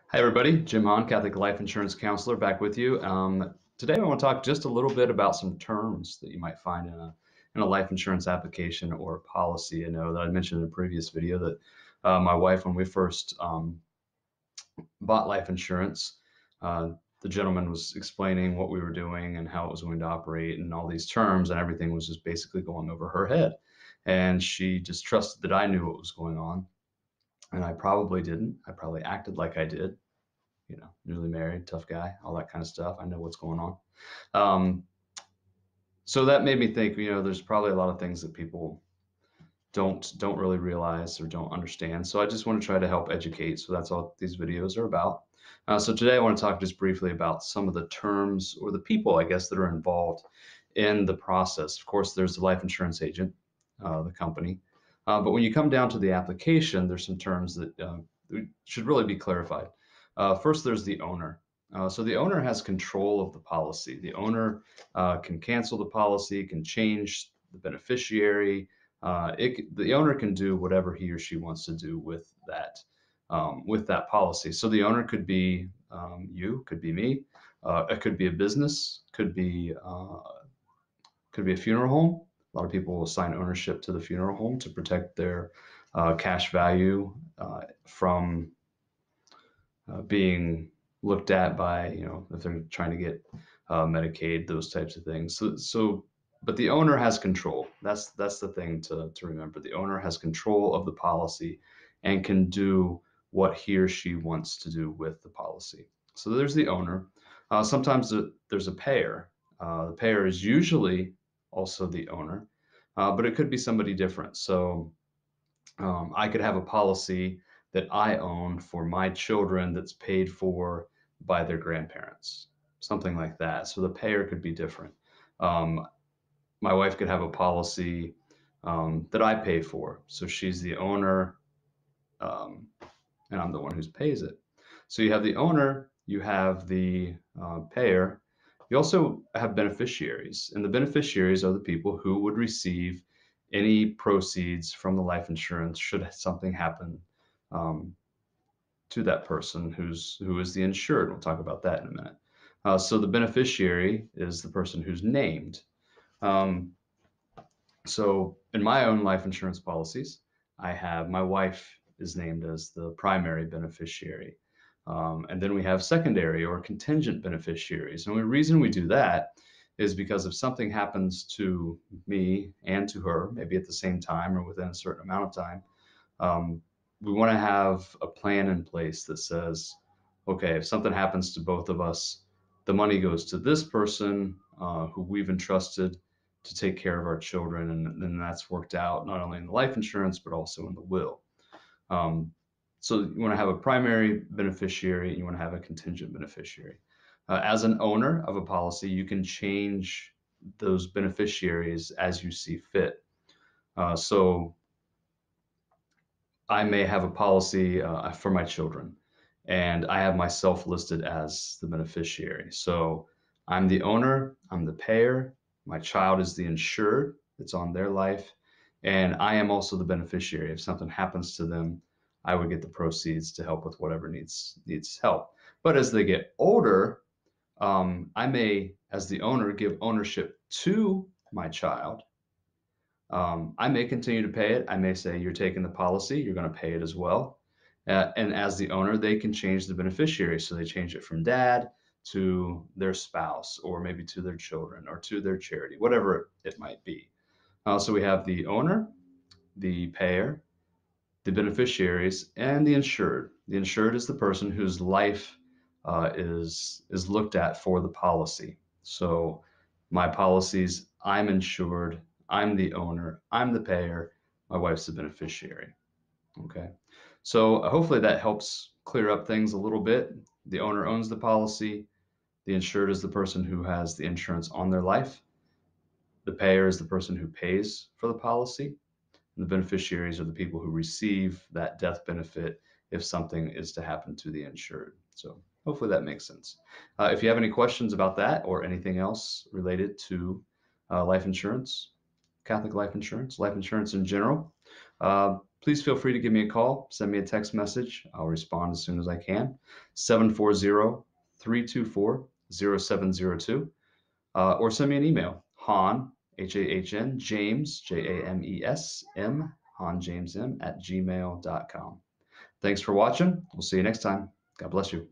Hi, everybody. Jim Hahn, Catholic Life Insurance Counselor, back with you. Today, I want to talk just a little bit about some terms that you might find in a life insurance application or policy. I know that I mentioned in a previous video that my wife, when we first bought life insurance, uh, the gentleman was explaining what we were doing and how it was going to operate and all these terms, and everything was just basically going over her head. And she just trusted that I knew what was going on, and I probably didn't. I probably acted like I did, newly married, tough guy, all that kind of stuff. I know what's going on. Um, so that made me think, there's probably a lot of things that people don't really realize or don't understand. So I just want to try to help educate. So that's all these videos are about. So today I want to talk just briefly about some of the terms or the people, I guess, that are involved in the process. Of course, there's the life insurance agent, the company. But when you come down to the application, there's some terms that should really be clarified. First, there's the owner. So the owner has control of the policy. The owner can cancel the policy, can change the beneficiary. The owner can do whatever he or she wants to do with that policy. So the owner could be you, could be me, it could be a business, could be a funeral home. A lot of people will assign ownership to the funeral home to protect their cash value from being looked at by, if they're trying to get Medicaid, those types of things. But the owner has control. That's the thing to remember. The owner has control of the policy and can do what he or she wants to do with the policy. So there's the owner. Sometimes there's a payer. The payer is usually also the owner, but it could be somebody different. So I could have a policy that I own for my children that's paid for by their grandparents, something like that. So the payer could be different. Um, my wife could have a policy that I pay for. So she's the owner, um, and I'm the one who pays it. So you have the owner, you have the payer, you also have beneficiaries, and the beneficiaries are the people who would receive any proceeds from the life insurance should something happen um, to that person who is the insured. We'll talk about that in a minute. So the beneficiary is the person who's named. Um, so in my own life insurance policies, I have my wife is named as the primary beneficiary. And then we have secondary or contingent beneficiaries. And the reason we do that is because if something happens to me and to her, maybe at the same time or within a certain amount of time, we want to have a plan in place that says, okay, if something happens to both of us, the money goes to this person who we've entrusted to take care of our children, and then that's worked out not only in the life insurance but also in the will. Um, so you want to have a primary beneficiary and you want to have a contingent beneficiary. As an owner of a policy, you can change those beneficiaries as you see fit. So I may have a policy for my children, and I have myself listed as the beneficiary. So I'm the owner, I'm the payer, my child is the insured, it's on their life, and I am also the beneficiary. If something happens to them, I would get the proceeds to help with whatever needs help. But as they get older, I may, as the owner, give ownership to my child. I may continue to pay it. I may say, you're taking the policy, you're going to pay it as well. And as the owner, they can change the beneficiary. So they change it from dad to their spouse, or maybe to their children, or to their charity, whatever it might be. So we have the owner, the payer, the beneficiaries, and the insured. The insured is the person whose life is looked at for the policy. So my policies, I'm insured, I'm the owner, I'm the payer, my wife's the beneficiary. Okay. So hopefully that helps clear up things a little bit. The owner owns the policy. The insured is the person who has the insurance on their life. The payer is the person who pays for the policy. And the beneficiaries are the people who receive that death benefit if something is to happen to the insured. So hopefully that makes sense. If you have any questions about that or anything else related to life insurance, Catholic life insurance in general, please feel free to give me a call, send me a text message. I'll respond as soon as I can. 740-324-0702. Or send me an email, Han, H-A-H-N, James, J-A-M-E-S-M, hanjamesm @gmail.com. Thanks for watching. We'll see you next time. God bless you.